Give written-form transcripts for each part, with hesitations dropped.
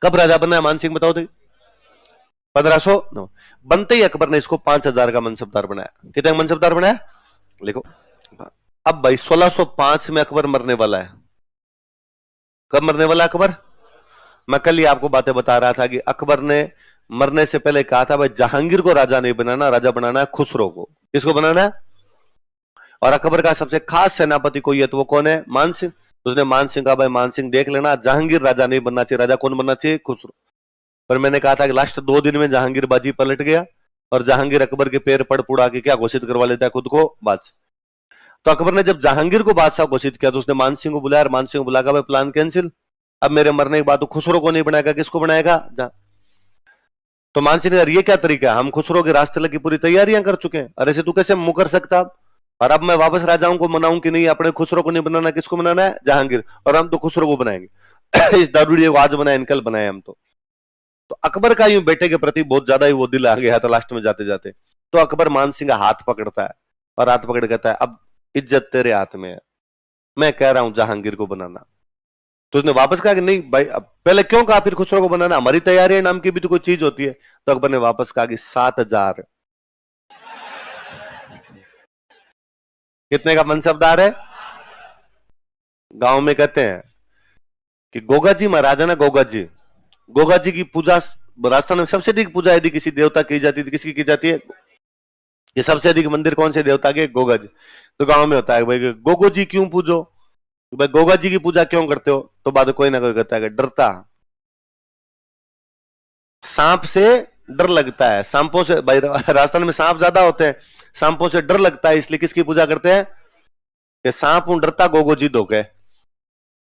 कब राजा बना है मान सिंह, बताओ तो। 1509 बनते ही अकबर ने इसको 5000 का मनसबदार बनाया। कितने का मनसबदार बनाया, लिखो। अब भाई 1605 में अकबर मरने वाला है। कब मरने वाला अकबर? मैं कल ही आपको बातें बता रहा था कि अकबर ने मरने से पहले कहा था भाई जहांगीर को राजा नहीं बनाना, राजा बनाना है खुसरो को। किसको बनाना है? और अकबर का सबसे खास सेनापति कोई है तो वो कौन है? मान सिंह। तो उसने मान सिंह कहा भाई मान सिंह देख लेना, जहांगीर राजा नहीं बनना चाहिए, राजा कौन बनना चाहिए? खुसरो। पर मैंने कहा था कि लास्ट 2 दिन में जहांगीर बाजी पलट गया और जहांगीर अकबर के पैर पड़ पुड़ा के क्या घोषित करवा लेता है खुद को बादशाह। तो अकबर ने जब जहांगीर को बादशाह घोषित किया तो उसने मान सिंह को बुलाया और मान सिंह को बुलाकर भाई प्लान कैंसिल, अब मेरे मरने के बाद तो खुसरो को नहीं बनाएगा, किसको बनाएगा? तो मान सिंह ने ये क्या तरीका है, हम खुसरो के रास्ते लगी पूरी तैयारियां कर चुके हैं, अरे से तू कैसे मुकर सकता? और अब मैं वापस राजाओं को मनाऊं कि नहीं, अपने खुसरो को नहीं बनाना, किसको बनाना है? जहांगीर। और हम तो खुसरो को बनाएंगे इस दारूडिये को आज बनाए कल बनाए हम तो अकबर का यूं बेटे के प्रति बहुत ज्यादा ही वो दिल आ गया था लास्ट में जाते जाते। तो अकबर मान सिंह का हाथ पकड़ता है और हाथ पकड़ कहता है अब इज्जत तेरे हाथ में है, मैं कह रहा हूं जहांगीर को बनाना। तो उसने वापस कहा कि नहीं भाई, अब पहले क्यों कहा फिर खुसरो को बनाना, हमारी तैयारी नाम की भी तो कोई चीज होती है। तो अकबर ने वापस कहा कि 7000। कितने का मनसबदार है? गांव में कहते हैं कि गोगा जी महाराजा ना, गोगा जी की पूजा राजस्थान में सबसे अधिक पूजा यदि किसी देवता की जाती है, किसकी की जाती है? ये सबसे अधिक मंदिर कौन से देवता के? गोगा जी। तो गांव में होता है भाई गोगो जी क्यों पूजो, तो भाई गोगा जी की पूजा क्यों करते हो? तो बाद कोई ना कोई कहता है कि डरता, सांप से डर लगता है, सांपों से, भाई राजस्थान में सांप ज्यादा होते हैं, सांपों से डर लगता है, इसलिए किसकी पूजा करते हैं? कि सांप हूं डरता गोगो जी दो के।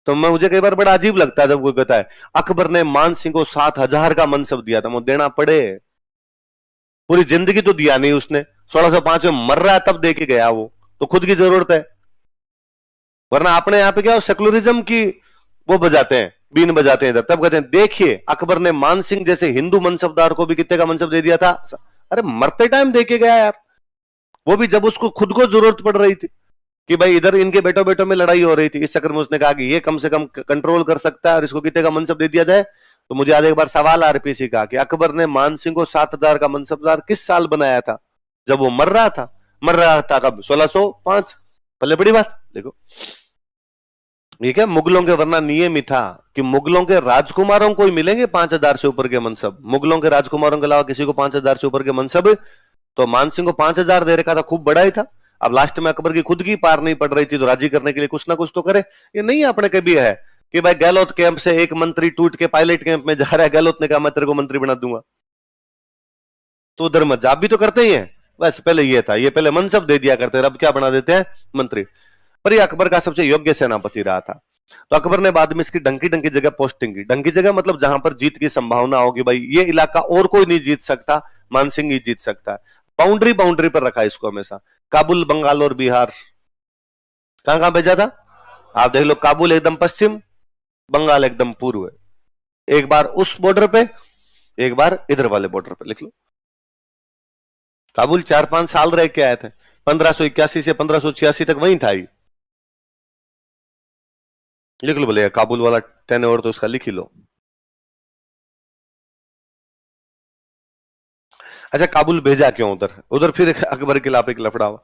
तो मैं मुझे कई बार बड़ा अजीब लगता है जब कोई कहता है अकबर ने मान सिंह को 7000 का मनसब दिया था, वो देना पड़े, पूरी जिंदगी तो दिया नहीं उसने, 1605 में मर रहा है तब दे के गया, वो तो खुद की जरूरत है। वरना अपने यहाँ पे क्या सेकुलरिज्म की वो बजाते हैं, बीन बजाते हैं इधर, तब कहते हैं देखिए अकबर ने मान सिंह जैसे हिंदू मनसबदार को भी कितने का मनसब दे दिया था। अरे मरते टाइम दे के गया यार, वो भी जब उसको खुद को जरूरत पड़ रही थी कि भाई इधर इनके बेटों बेटों में लड़ाई हो रही थी, इस चक्कर में उसने कहा कि ये कम से कम कंट्रोल कर सकता है और इसको कितने का मनसब दे दिया जाए। तो मुझे आज एक बार सवाल आरपीसी का कि अकबर ने मान सिंह को 7000 का मनसबदार किस साल बनाया था? जब वो मर रहा था। मर रहा था कब? 1605। पहले बड़ी बात देखो, ये क्या मुगलों के, वरना नियम ही था कि मुगलों के राजकुमारों को ही मिलेंगे 5000 से ऊपर के मनसब, मुगलों के राजकुमारों के अलावा किसी को 5000 से ऊपर के मनसब। तो मान सिंह को 5000 दे रखा था, खूब बड़ा ही था। अब लास्ट में अकबर की खुद की पार नहीं पड़ रही थी तो राजी करने के लिए कुछ ना कुछ तो करे। ये नहीं अपने कभी है कि भाई गहलोत कैंप से एक मंत्री टूट के पायलट कैंप में जा रहा है, गहलोत ने कहा मैं तेरे को मंत्री बना दूंगा, तो उधर मजाक भी तो करते ही है। बस पहले ये था, ये पहले मनसब दे दिया करते, अब क्या बना देते हैं? मंत्री। पर ये अकबर का सबसे योग्य सेनापति रहा था। तो अकबर ने बाद में इसकी डंकी डंकी जगह पोस्टिंग की। डंकी जगह मतलब जहां पर जीत की संभावना होगी, भाई ये इलाका और कोई नहीं जीत सकता, मान सिंह ही जीत सकता है। बाउंड्री बाउंड्री पर रखा इसको हमेशा। काबुल, बंगाल और बिहार, कहां कहां भेजा था आप देख लो। काबुल एकदम पश्चिम, बंगाल एकदम पूर्व है। एक बार उस बॉर्डर पे, एक बार इधर वाले बॉर्डर पे, लिख लो। काबुल 4-5 साल रह के आए थे, 1581 से 1586 तक वहीं था ही। लिख लो बोले काबुल वाला टेन्योर तो उसका लिख ही लो। अच्छा काबुल भेजा क्यों उधर? उधर फिर अकबर के खिलाफ एक लफड़ा हुआ।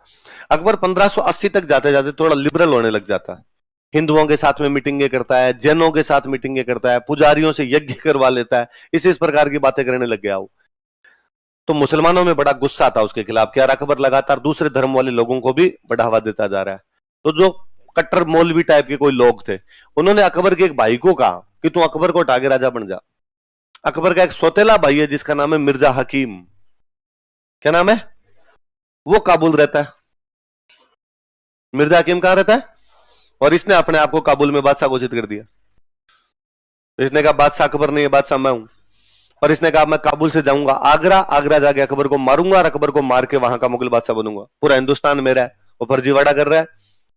अकबर 1580 तक जाते जाते थोड़ा लिबरल होने लग जाता है, हिंदुओं के साथ में मीटिंगें करता है, जैनों के साथ मीटिंगें करता है, पुजारियों से यज्ञ करवा लेता है, इस प्रकार की बातें करने लग गया वो। तो मुसलमानों में बड़ा गुस्सा था उसके खिलाफ कि यार अकबर लगातार दूसरे धर्म वाले लोगों को भी बढ़ावा देता जा रहा है। तो जो कट्टर मौलवी टाइप के कोई लोग थे, उन्होंने अकबर के एक भाई को कहा कि तू अकबर को हटा के राजा बन जा। अकबर का एक सौतेला भाई है जिसका नाम है मिर्जा हकीम। क्या नाम है? वो काबुल रहता है। मिर्जा हकीम कहां रहता है? और इसने अपने आप को काबुल में बादशाह घोषित कर दिया। इसने कहा बादशाह अकबर नहीं है, बादशाह मैं हूं। पर इसने कहा मैं काबुल से जाऊंगा आगरा, आगरा जाके अकबर को मारूंगा और अकबर को मार के वहां का मुगल बादशाह बनूंगा, पूरा हिंदुस्तान मेरा है। वो फर्जीवाड़ा कर रहा है,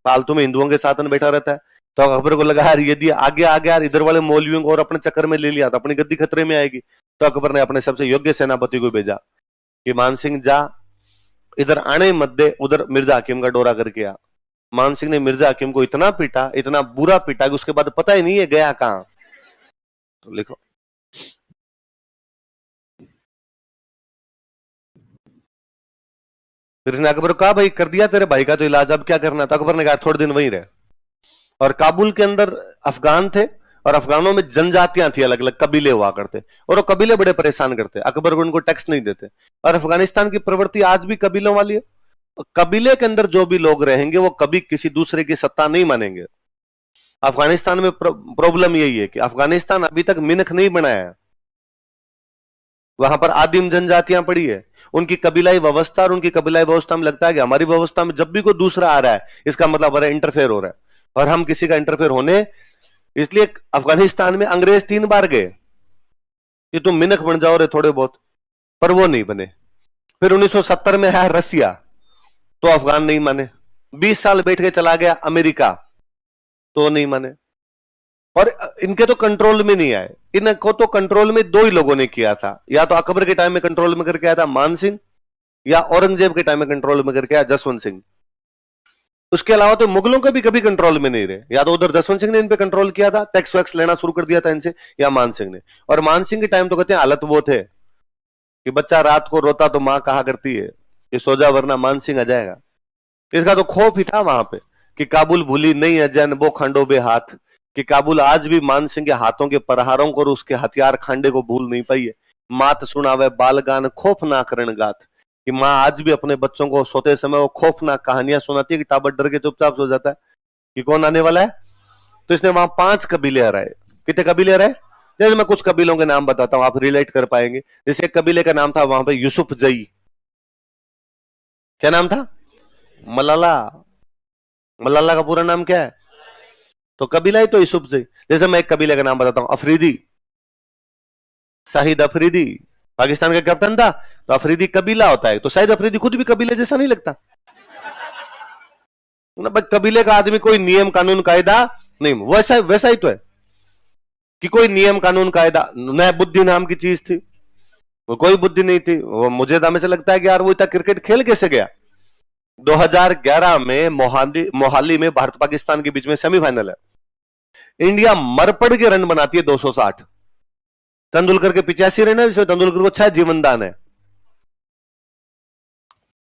फालतू में हिंदुओं के साथ में बैठा रहता है। तो अकबर को लगा यार यदि आगे आगे यार इधर वाले मौलवियों को और अपने चक्कर में ले लिया तो अपनी गद्दी खतरे में आएगी। तो अकबर ने अपने सबसे योग्य सेनापति को भेजा कि मान सिंह जा, इधर आने मत दे, उधर मिर्जा हकीम का डोरा करके आ। मान सिंह ने मिर्जा हकीम को इतना पीटा, इतना बुरा पीटा कि उसके बाद पता ही नहीं है गया कहां। तो लिखो फिर इसने अकबर को कहा भाई कर दिया तेरे भाई का तो इलाज, अब क्या करना? तो अकबर ने कहा थोड़े दिन वहीं रहे। और काबुल के अंदर अफगान थे और अफगानों में जनजातियां थी, अलग अलग कबीले हुआ करते, और वो कबीले बड़े परेशान करते, अकबर को उनको टैक्स नहीं देते। और अफगानिस्तान की प्रवृत्ति आज भी कबीलों वाली है। कबीले के अंदर जो भी लोग रहेंगे वो कभी किसी दूसरे की सत्ता नहीं मानेंगे। अफगानिस्तान में प्रॉब्लम यही है कि अफगानिस्तान अभी तक मिनख नहीं बनाया है। वहां पर आदिम जनजातियां पड़ी है, उनकी कबीलाई व्यवस्था, और उनकी कबीलाई व्यवस्था में लगता है कि हमारी व्यवस्था में जब भी कोई दूसरा आ रहा है इसका मतलब हमारा इंटरफेयर हो रहा है, और हम किसी का इंटरफेयर होने, इसलिए अफगानिस्तान में अंग्रेज 3 बार गए कि तुम मिनख बन जाओ रे थोड़े बहुत, पर वो नहीं बने। फिर 1970 में है रसिया, तो अफगान नहीं माने। 20 साल बैठ के चला गया अमेरिका, तो नहीं माने। और इनके तो कंट्रोल में नहीं आए। इनको तो कंट्रोल में 2 ही लोगों ने किया था, या तो अकबर के टाइम में कंट्रोल में करके आया था मान सिंह, या औरंगजेब के टाइम में कंट्रोल में करके आया जसवंत सिंह। उसके अलावा तो मुगलों के भी कभी कंट्रोल में नहीं रहे। या तो उधर जसवंत सिंह ने इन पे कंट्रोल किया था, टैक्स वैक्स लेना शुरू कर दिया था इनसे, या मान सिंह ने। और मान सिंह के टाइम तो कहते हैं हालत वो थे कि बच्चा रात को रोता तो मां कहा करती है कि सो जा वरना मान सिंह आ जाएगा। इसका तो खौफ ही था वहां पे कि काबुल भूली नहीं अजैन वो खांडो बे हाथ, कि काबुल आज भी मान सिंह के हाथों के प्रहारों को और उसके हथियार खांडे को भूल नहीं पाई है। मात सुनावे बालगान खौफनाक रणगात, कि माँ आज भी अपने बच्चों को सोते समय वो खौफनाक कहानियां सुनाती है कि टाबर डर के चुपचाप सो जाता है कि कौन आने वाला है। तो इसने वहां 5 कबीले हराए। कितने कबीले हराए? जैसे मैं कुछ कबीलों के नाम बताता हूं, आप रिलेट कर पाएंगे। जैसे एक कबीले का नाम था वहां पे यूसुफ जई। क्या नाम था? मलाला। मलाला का पूरा नाम क्या है? तो कबीला ही तो यूसुफ जई। जैसे मैं एक कबीले का नाम बताता हूं, अफरीदी। शाहिद अफरीदी पाकिस्तान का कैप्टन था, तो अफरीदी कबीला होता है। तो शाहिद अफरीदी खुद भी कबीले जैसा नहीं लगता ना? कबीले का आदमी कोई नियम कानून कायदा नहीं, वैसा वैसा ही तो है कि कोई नियम कानून कायदा न, बुद्धि नाम की चीज थी, वो कोई बुद्धि नहीं थी। वो मुझे हमेशा लगता है कि यार वो इतना क्रिकेट खेल कैसे गया। 2011 में मोहाली में भारत पाकिस्तान के बीच में सेमीफाइनल है, इंडिया मरपड़ के रन बनाती है 260, तेंदुलकर के 85 रन है, जिसमें तेंदुलकर को 6 जीवन दान है।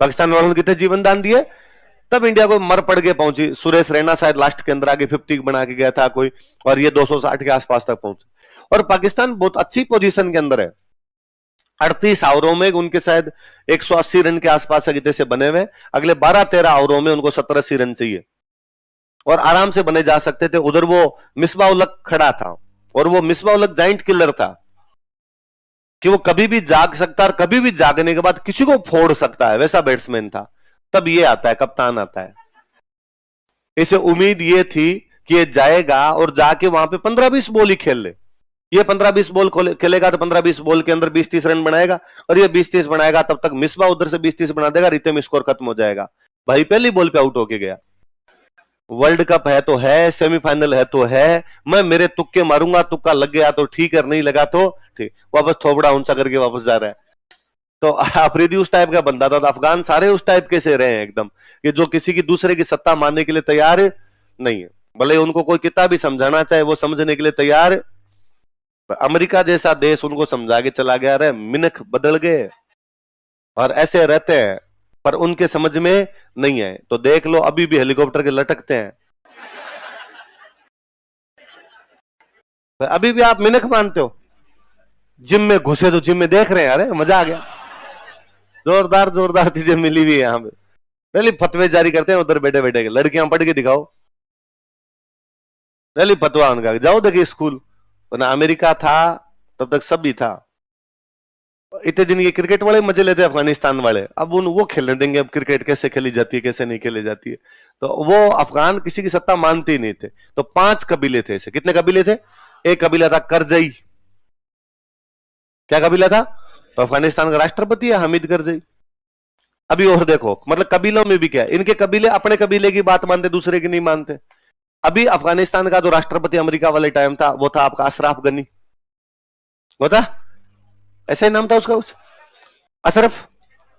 पाकिस्तान वालों ने कितने जीवन दान दिए? तब इंडिया को मर पड़ के पहुंची। सुरेश रैना शायद लास्ट के अंदर आगे 50 बना के गया था कोई, और ये 260 के आसपास तक पहुंचे। और पाकिस्तान बहुत अच्छी पोजीशन के अंदर है। 38 ओवरों में उनके शायद 180 रन के आसपास से बने हुए। अगले 12-13 ओवरों में उनको 70-80 रन चाहिए और आराम से बने जा सकते थे। उधर वो मिसबा उल हक खड़ा था, और वो मिसबा उल हक जाइंट किलर था कि वो कभी भी जाग सकता है और कभी भी जागने के बाद किसी को फोड़ सकता है, वैसा बैट्समैन था। तब ये आता है, कप्तान आता है। इसे उम्मीद ये थी कि ये जाएगा और जाके वहां पे 15-20 बॉल ही खेल ले। ये 15-20 बॉल खेलेगा तो 15-20 बॉल के अंदर 20-30 रन बनाएगा, और ये 20-30 बनाएगा, तब तक मिसबा उधर से 20-30 बना देगा, रिते में स्कोर खत्म हो जाएगा। भाई पहली बॉल पे आउट होके गया। वर्ल्ड कप है तो है, सेमीफाइनल है तो है, मैं मेरे तुक्के मारूंगा, तुक्का लग गया तो ठीक है, नहीं लगा तो ठीक। वापस थोबड़ा ऊंचा करके वापस जा रहा है। तो अफरीदी उस टाइप का बंदा था। तो अफगान सारे उस टाइप के से रहे हैं एकदम, कि जो किसी की दूसरे की सत्ता मानने के लिए तैयार नहीं है, भले उनको कोई कितना भी समझाना चाहे वो समझने के लिए तैयार। अमेरिका जैसा देश उनको समझा के चला गया, रहे मिनख बदल गए और ऐसे रहते हैं, पर उनके समझ में नहीं है। तो देख लो अभी भी हेलीकॉप्टर के लटकते हैं, अभी भी आप मिनख मानते हो। जिम में घुसे तो जिम में देख रहे हैं, अरे मजा आ गया, जोरदार जोरदार चीजें मिली हुई है यहाँ पे। पहले फतवे जारी करते हैं उधर बैठे बैठे, लड़कियां पढ़ के दिखाओ, पहले फतवा उनका, जाओ देखिए स्कूल। वरना अमेरिका था तब तक सब भी था। इतने दिन ये क्रिकेट वाले मजे लेते अफगानिस्तान वाले, अब वो खेलने देंगे अब क्रिकेट कैसे खेली जाती है कैसे नहीं खेली जाती है। तो वो अफगान किसी की सत्ता मानते ही नहीं थे। तो 5 कबीले थे ऐसे। कितने कबीले थे? एक कबीला था करजई। क्या कबीला था? तो अफगानिस्तान का राष्ट्रपति है हामिद करजई। अभी और देखो, मतलब कबीलों में भी क्या है, इनके कबीले अपने कबीले की बात मानते, दूसरे की नहीं मानते। अभी अफगानिस्तान का जो राष्ट्रपति अमेरिका वाले टाइम था वो था आपका अशरफ गनी, वो था, ऐसा ही नाम था उसका कुछ, अशरफ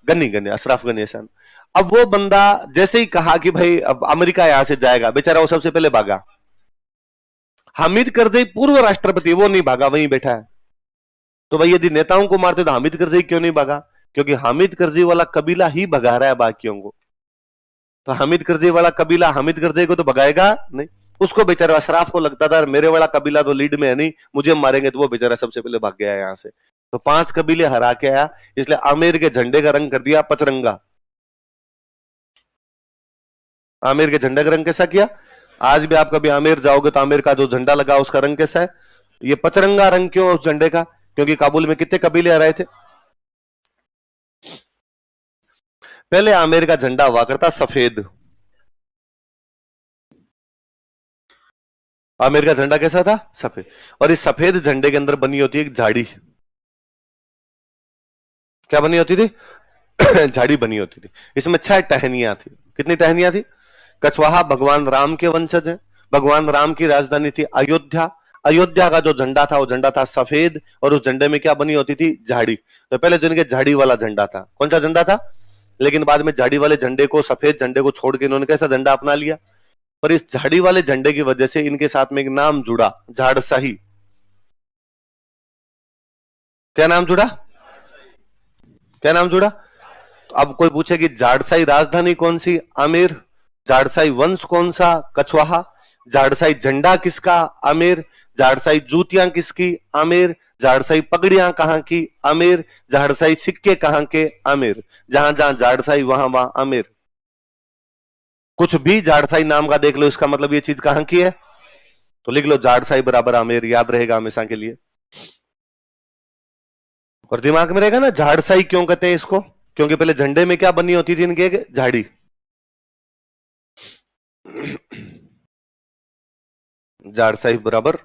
गनी, अशरफ गनी ऐसा। अब वो बंदा जैसे ही कहा कि भाई अब अमेरिका यहां से जाएगा, बेचारा वो सबसे पहले भागा। हामिद करजई पूर्व राष्ट्रपति, वो नहीं भागा, वहीं बैठा है। तो भाई यदि नेताओं को मारते तो हामिद करजई क्यों नहीं भागा? क्योंकि हामिद करजी वाला कबीला ही भगा रहा है बाकियों को। तो हामिद करजी वाला कबीला हामिद करजी को तो भगाएगा नहीं, उसको बेचारा अशराफ को लगता था मेरे वाला कबीला तो लीड में है नहीं, मुझे मारेंगे, तो वो बेचारा सबसे पहले भाग गया यहाँ से। तो 5 कबीले हरा के आया, इसलिए आमिर के झंडे का रंग कर दिया पचरंगा। आमिर के झंडे का रंग कैसा किया? आज भी आप कभी आमिर जाओगे तो आमिर का जो झंडा लगा उसका रंग कैसा है? ये पचरंगा रंग क्यों उस झंडे का? क्योंकि काबुल में कितने कबीले आ रहे थे। पहले आमिर का झंडा हुआ करता सफेद। आमिर का झंडा कैसा था? सफेद। और इस सफेद झंडे के अंदर बनी होती है एक झाड़ी। क्या बनी होती थी? झाड़ी बनी होती थी। इसमें 6 टहनियां थी। कितनी टहनियां थी? कछवाहा भगवान राम के वंशज है। भगवान राम की राजधानी थी अयोध्या। अयोध्या का जो झंडा था वो झंडा था सफेद, और उस झंडे में क्या बनी होती थी? झाड़ी। तो पहले जो इनके झाड़ी वाला झंडा था, कौन सा झंडा था? लेकिन बाद में झाड़ी वाले झंडे को, सफेद झंडे को छोड़ के इन्होंने कैसा झंडा अपना लिया? पर इस झाड़ी वाले झंडे की वजह से इनके साथ में एक नाम जुड़ा, झाड़साही। क्या नाम जुड़ा? क्या नाम जुड़ा? तो अब कोई पूछे कि झाड़साई राजधानी कौन सी? आमिर। झाड़साई वंश कौन सा? कछवाहा। झाड़साई झंडा किसका? आमिर। झाड़साई जूतियां किसकी? आमिर। झाड़साई पगड़ियां कहां की? आमिर। झाड़साई सिक्के कहां के? आमिर। जहां जहां झाड़साई वहां वहां आमिर। कुछ भी झाड़साई नाम का देख लो, इसका मतलब ये चीज कहां की है? तो लिख लो झाड़साई बराबर आमिर, याद रहेगा हमेशा के लिए। और दिमाग में रहेगा ना झाड़साई क्यों कहते हैं इसको? क्योंकि पहले झंडे में क्या बनी होती थी इनके? झाड़ी। झाड़साई बराबर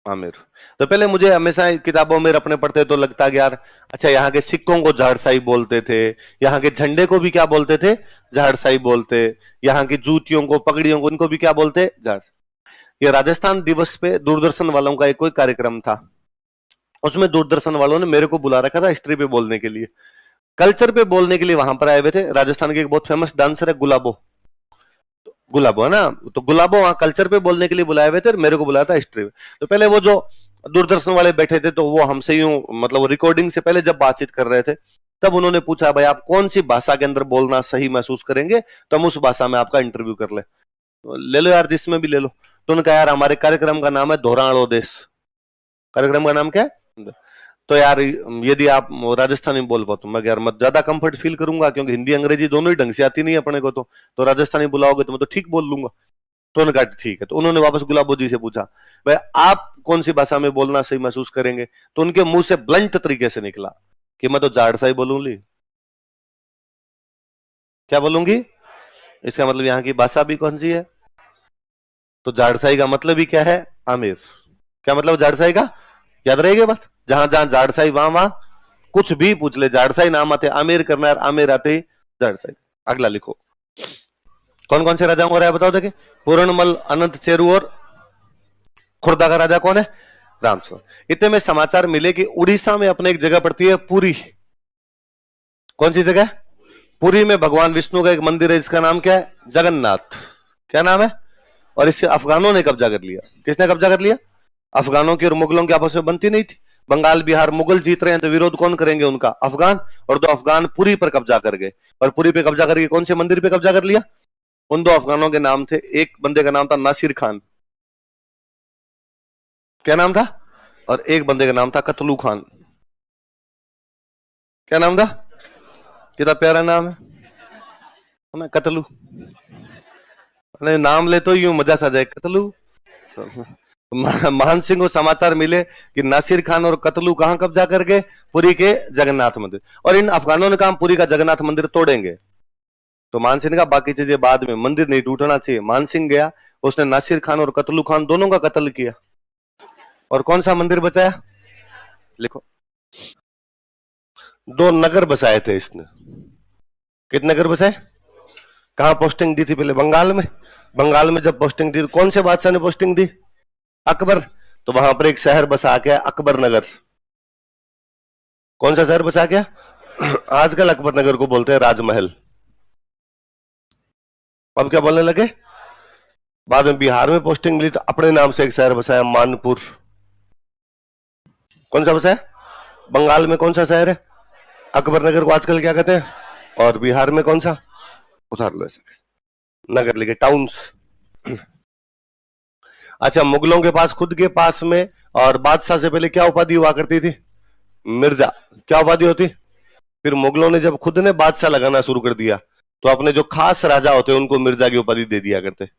आमिर। तो पहले मुझे हमेशा किताबों में अपने पढ़ते तो लगता कि यार अच्छा यहाँ के सिक्कों को झाड़साई बोलते थे, यहाँ के झंडे को भी क्या बोलते थे? झाड़साई बोलते। यहाँ की जूतियों को, पगड़ियों को, इनको भी क्या बोलते? झाड़साई। ये राजस्थान दिवस पे दूरदर्शन वालों का एक कोई कार्यक्रम था, उसमें दूरदर्शन वालों ने मेरे को बुला रखा था हिस्ट्री पे बोलने के लिए, कल्चर पे बोलने के लिए वहां पर आए हुए थे। राजस्थान के एक बहुत फेमस डांसर है गुलाबो। गुलाबो है ना, तो गुलाबो वहां कल्चर पे बोलने के लिए बुलाए हुए थे, मेरे को बुलाया था हिस्ट्री में। तो पहले वो जो दूरदर्शन वाले बैठे थे, तो वो हमसे यूं मतलब रिकॉर्डिंग से पहले जब बातचीत कर रहे थे, तब उन्होंने पूछा भाई आप कौन सी भाषा के अंदर बोलना सही महसूस करेंगे, तो हम उस भाषा में आपका इंटरव्यू कर ले। तो ले लो यार, जिसमें भी ले लो। तो उन्होंने कहा यार हमारे कार्यक्रम का नाम है धोराणो देश। कार्यक्रम का नाम क्या है? तो यार यदि आप राजस्थानी बोल पाओ तो मैं यार मत ज्यादा कंफर्ट फील करूंगा, क्योंकि हिंदी अंग्रेजी दोनों ही ढंग से आती नहीं है अपने को, तो राजस्थानी बुलाओगे तो मैं तो ठीक बोल लूंगा। तो उन्होंने कहा ठीक है। तो उन्होंने वापस गुलाबो जी से पूछा भाई आप कौन सी भाषा में बोलना सही महसूस करेंगे? तो उनके मुंह से ब्लंट तरीके से निकला कि मैं तो झाड़साई बोलूंगी। क्या बोलूंगी? इसका मतलब यहाँ की भाषा भी कौन सी है? तो झाड़साई का मतलब ही क्या है? आमिर। क्या मतलब झाड़साई का? याद रहेगी बात। जहां जहां झाड़साई वहां वहां कुछ भी पूछ ले, झाड़साई नाम आते आमिर करना, आमिर आते ही झाड़साई। अगला लिखो, कौन कौन से राजाओं को राय बताओ देखे? पूर्णमल, अनंत चेरू और खुर्दा का राजा कौन है? रामचंद्र। इतने में समाचार मिले कि उड़ीसा में अपने एक जगह पड़ती है पुरी। कौन सी जगह? पुरी में भगवान विष्णु का एक मंदिर है जिसका नाम क्या है? जगन्नाथ। क्या नाम है? और इससे अफगानों ने कब्जा कर लिया। किसने कब्जा कर लिया? अफगानों की और मुगलों की आपस में बनती नहीं थी। बंगाल बिहार मुगल जीत रहे हैं तो विरोध कौन करेंगे उनका? अफगान। और दो अफगान पुरी पर कब्जा कर गए, और पुरी पे कब्जा करके कौन से मंदिर पे कब्जा कर लिया? उन दो अफगानों के नाम थे, एक बंदे का नाम था नासिर खान। क्या नाम था? और एक बंदे का नाम था कतलू खान। क्या नाम था? कितना प्यारा नाम है, कतलू। नाम ले तो यूं मजा सा जाए, कतलू। मान सिंह को समाचार मिले कि नासिर खान और कतलू कहां कब्जा कर गए? पुरी के जगन्नाथ मंदिर। और इन अफगानों ने कहा पुरी का जगन्नाथ मंदिर तोड़ेंगे। तो मान सिंह ने कहा बाकी चीजें बाद में, मंदिर नहीं टूटना चाहिए। मान सिंह गया, उसने नासिर खान और कतलू खान दोनों का कत्ल किया। और कौन सा मंदिर बचाया? लिखो, 2 नगर बसाए थे इसने। कितने नगर बसाए? कहां पोस्टिंग दी थी पहले? बंगाल में। बंगाल में जब पोस्टिंग दी तो कौन से बादशाह ने पोस्टिंग दी? अकबर। तो वहां पर एक शहर बसा के अकबर नगर। कौन सा शहर बसा के? आजकल अकबर नगर को बोलते हैं राजमहल। अब क्या बोलने लगे? बाद में बिहार में पोस्टिंग मिली तो अपने नाम से एक शहर बसाया, मानपुर। कौन सा बसाया? बंगाल में कौन सा शहर है? अकबर नगर को आजकल क्या कहते हैं? और बिहार में कौन सा? उधार लो ऐसे नगर लिखे, टाउन्स। अच्छा, मुगलों के पास खुद के पास में और बादशाह से पहले क्या उपाधि हुआ करती थी? मिर्जा। क्या उपाधि होती? फिर मुगलों ने जब खुद ने बादशाह लगाना शुरू कर दिया तो अपने जो खास राजा होते हैं उनको मिर्जा की उपाधि दे दिया करते।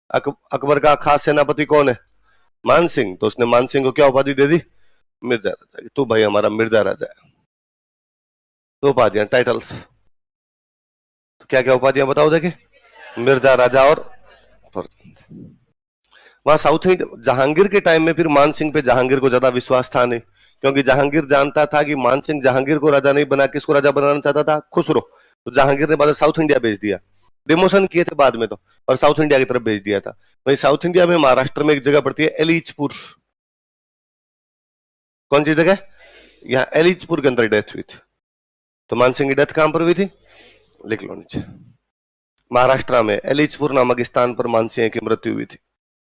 अकबर का खास सेनापति कौन है? मान सिंह। तो उसने मान सिंह को क्या उपाधि दे दी? मिर्जा राजा। तू भाई हमारा मिर्जा राजा है। तो उपाधियां, टाइटल्स। तो क्या क्या उपाधियां बताओ देखे? मिर्जा राजा और वहां साउथ इंडिया जहांगीर के टाइम में फिर मान सिंह पे जहांगीर को ज्यादा विश्वास था नहीं, क्योंकि जहांगीर जानता था कि मान सिंह जहांगीर को राजा नहीं बना, किसको राजा बनाना चाहता था? खुसरो। तो जहांगीर ने बाद में साउथ इंडिया भेज दिया, डिमोशन किए थे बाद में तो, और साउथ इंडिया की तरफ भेज दिया था। वही साउथ इंडिया में महाराष्ट्र में एक जगह पड़ती है एलिचपुर। कौन सी जगह? यहाँ एलिचपुर के अंदर डेथ हुई थी। तो मान सिंह की डेथ कहां पर हुई थी? लिख लो नीचे, महाराष्ट्र में एलिचपुर नामक स्थान पर मान सिंह की मृत्यु हुई थी।